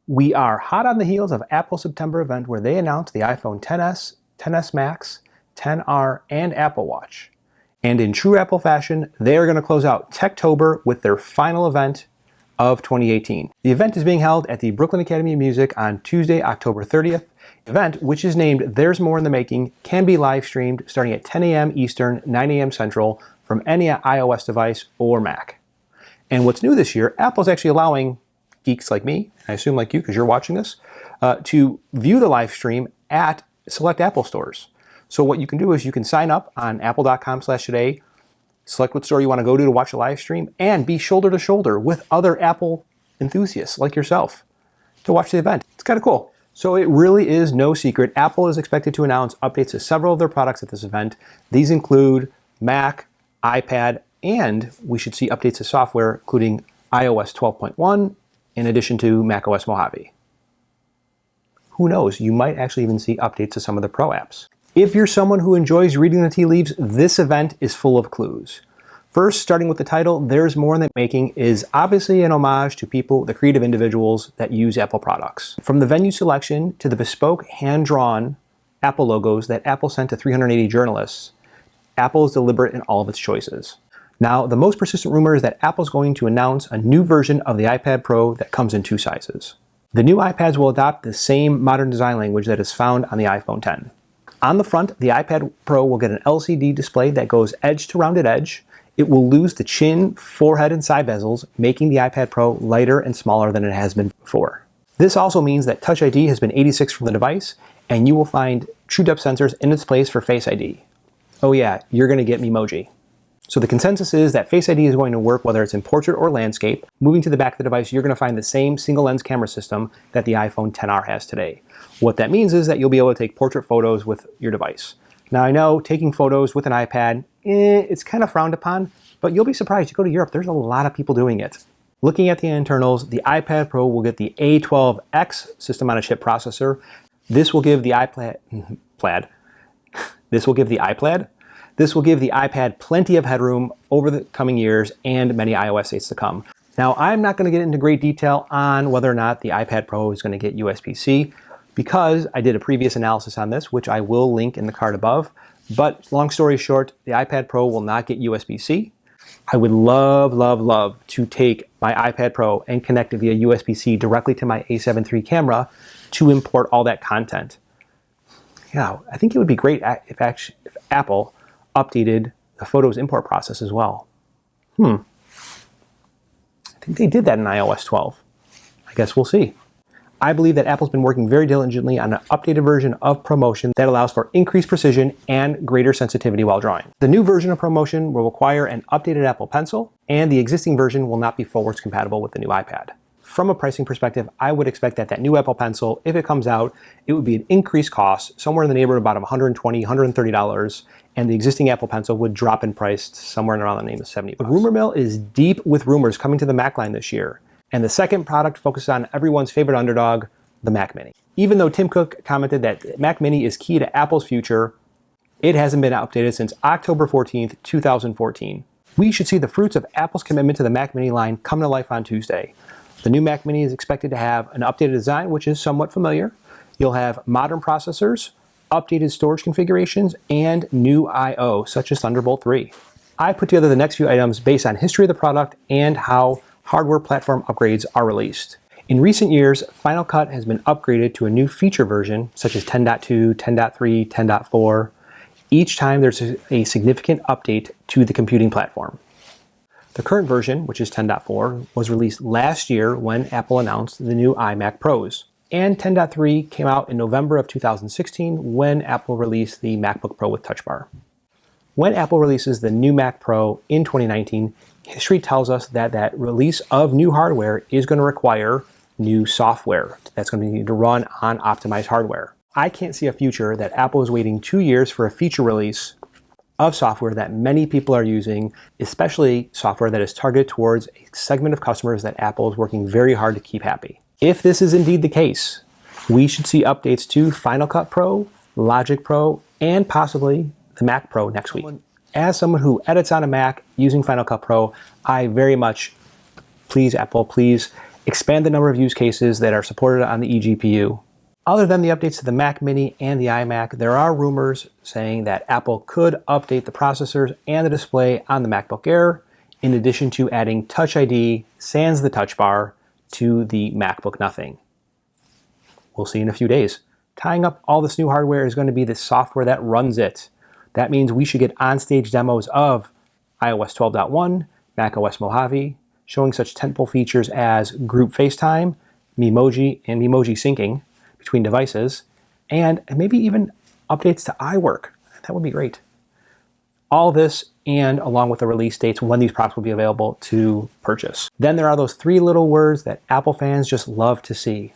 We are hot on the heels of Apple's September event where they announced the iPhone XS, XS Max, XR, and Apple Watch. And in true Apple fashion, they are going to close out Techtober with their final event of 2018. The event is being held at the Brooklyn Academy of Music on Tuesday, October 30th. The event, which is named There's More in the Making, can be live streamed starting at 10 a.m. Eastern, 9 a.m. Central from any iOS device or Mac. And what's new this year, Apple's actually allowing geeks like me, I assume like you because you're watching this, to view the live stream at select Apple stores. So what you can do is you can sign up on apple.com/today, select what store you want to go to watch a live stream, and be shoulder to shoulder with other Apple enthusiasts like yourself to watch the event. It's kind of cool. So it really is no secret. Apple is expected to announce updates to several of their products at this event. These include Mac, iPad, and we should see updates to software, including iOS 12.1, in addition to macOS Mojave. Who knows, you might actually even see updates to some of the Pro apps. If you're someone who enjoys reading the tea leaves, this event is full of clues. First, starting with the title, There's More in the Making is obviously an homage to people, the creative individuals that use Apple products. From the venue selection to the bespoke hand-drawn Apple logos that Apple sent to 380 journalists, Apple is deliberate in all of its choices. Now, the most persistent rumor is that Apple's going to announce a new version of the iPad Pro that comes in two sizes. The new iPads will adopt the same modern design language that is found on the iPhone X. On the front, the iPad Pro will get an LCD display that goes edge to rounded edge. It will lose the chin, forehead, and side bezels, making the iPad Pro lighter and smaller than it has been before. This also means that Touch ID has been 86 from the device, and you will find true depth sensors in its place for Face ID. Oh yeah, you're going to get Memoji. So the consensus is that Face ID is going to work whether it's in portrait or landscape. Moving to the back of the device, you're going to find the same single lens camera system that the iPhone XR has today. What that means is that you'll be able to take portrait photos with your device. Now I know taking photos with an iPad, it's kind of frowned upon, but you'll be surprised. You go to Europe, there's a lot of people doing it. Looking at the internals, the iPad Pro will get the A12X system-on-a-chip processor. This will give the iPad plenty of headroom over the coming years and many iOS 8s to come. Now, I'm not going to get into great detail on whether or not the iPad Pro is going to get USB-C because I did a previous analysis on this, which I will link in the card above. But long story short, the iPad Pro will not get USB-C. I would love to take my iPad Pro and connect it via USB-C directly to my A7 III camera to import all that content. Yeah, I think it would be great if Apple updated the Photos import process as well. I think they did that in iOS 12. I guess we'll see. I believe that Apple's been working very diligently on an updated version of ProMotion that allows for increased precision and greater sensitivity while drawing. The new version of ProMotion will require an updated Apple Pencil, and the existing version will not be forwards compatible with the new iPad. From a pricing perspective, I would expect that new Apple Pencil, if it comes out, it would be an increased cost, somewhere in the neighborhood of about $120, $130, and the existing Apple Pencil would drop in price somewhere around the name of $70. The rumor mill is deep with rumors coming to the Mac line this year, and the second product focuses on everyone's favorite underdog, the Mac Mini. Even though Tim Cook commented that Mac Mini is key to Apple's future, it hasn't been updated since October 14th, 2014. We should see the fruits of Apple's commitment to the Mac Mini line come to life on Tuesday. The new Mac Mini is expected to have an updated design, which is somewhat familiar. You'll have modern processors, updated storage configurations, and new I/O, such as Thunderbolt 3. I put together the next few items based on history of the product and how hardware platform upgrades are released. In recent years, Final Cut has been upgraded to a new feature version, such as 10.2, 10.3, 10.4. Each time there's a significant update to the computing platform. The current version, which is 10.4, was released last year when Apple announced the new iMac Pros. And 10.3 came out in November of 2016 when Apple released the MacBook Pro with Touch Bar. When Apple releases the new Mac Pro in 2019, history tells us that that release of new hardware is going to require new software that's going to need to run on optimized hardware. I can't see a future that Apple is waiting 2 years for a feature release of software that many people are using, especially software that is targeted towards a segment of customers that Apple is working very hard to keep happy. If this is indeed the case, we should see updates to Final Cut Pro, Logic Pro, and possibly the Mac Pro next week. As someone who edits on a Mac using Final Cut Pro, I very much, please Apple, please expand the number of use cases that are supported on the eGPU. Other than the updates to the Mac Mini and the iMac, there are rumors saying that Apple could update the processors and the display on the MacBook Air, in addition to adding Touch ID sans the touch bar to the MacBook Nothing. We'll see in a few days. Tying up all this new hardware is going to be the software that runs it. That means we should get on-stage demos of iOS 12.1, macOS Mojave, showing such tentpole features as group FaceTime, Memoji, and Memoji syncing between devices, and maybe even updates to iWork. That would be great. All this, and along with the release dates when these products will be available to purchase. Then there are those three little words that Apple fans just love to see: